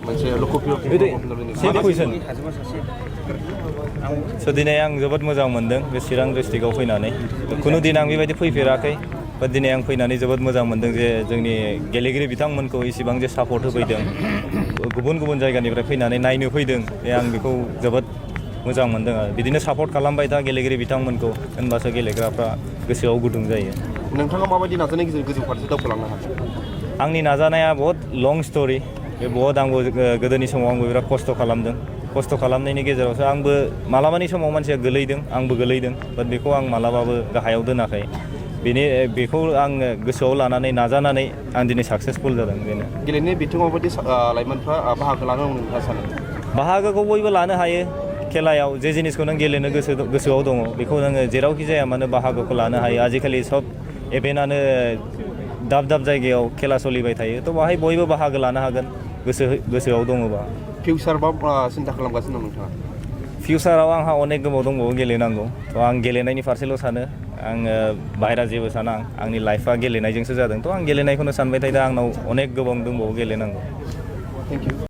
मोनसे लकपिय सेम कुइसन स' दिनै आं जोबोद मोजां मोनदों बे चिरां डिस्ट्रिक्टआव फैनानै खुनु दिन आं बेबायदि फैफेराखै बा दिनै आं फैनानै जोबोद मोजां मोनदों जे जोंनि गेलेगिरि बिथांमोनखौ इसिबां जे सापर्ट होफैदों गुबुन गुबुन जायगानिफ्राय फैनानै नायनो फैदों आं बेखौ जोबोद मोजां मोनदों आरो बिदिनो सापर्ट खालामबाय था गेलेगिरि बिथांमोनखौ होनबासो गेलेग्राफ्रा गोसोआव गुदुं जायो नोंथाङा माबायदि नाजानायनि गेजेरजों गोजौ फारसे दावखोलांनो हागोन आंनि नाजानाया बहुत लं स्ट'रि बे बहुत आंबो गोदोनि समाव आंबो बिराद खस्थ' खालामदों खस्थ' खालामनायनि गेजेरावसो आंबो मालाबानि समाव मानसिया गोलैदों आंबो गोलैदों बाट बेखौ आं मालाबाबो गाहायाव दोनाखै बेखौ आङो गोसोआव लानानै नाजानानै आं दिनै साक्सेसफुल जादों बेनो गेलेनाय बिथिङाव माबायदि लाइमोनफ्रा बाहागो लानांगौ नोंथाङा सानो बाहागोखौ बयबो लानो हायो खेलायाव जे जिनिसखौ नों गेलेनो गोसोआव दङ बेखौ नोङो जेरावखि जाया मानो बाहागोखौ लानो हायो आजिखालि सब इभेन्टआनो दाब दाब जायगायाव खेला सोलिबाय थायो थ' बाहाय बयबो बाहागो लानो हागोन गोसोआव दङबा फिउचार बा सिन्था खालामगासिनो दं नोंथाङा फिउचाराव आंहा अनेक गोबाव दंबावो गेलेनांगौ थ' आं गेलेनायनि फारसेल' सानो आङो बाहेरा जेबो साना आंनि लाइफआ गेलेनायजोंसो जादों थ' आं गेलेनायखौनो सानबाय थायो दा आंनाव अनेक गोबां दंबावो गेलेनांगौ थेंक इउ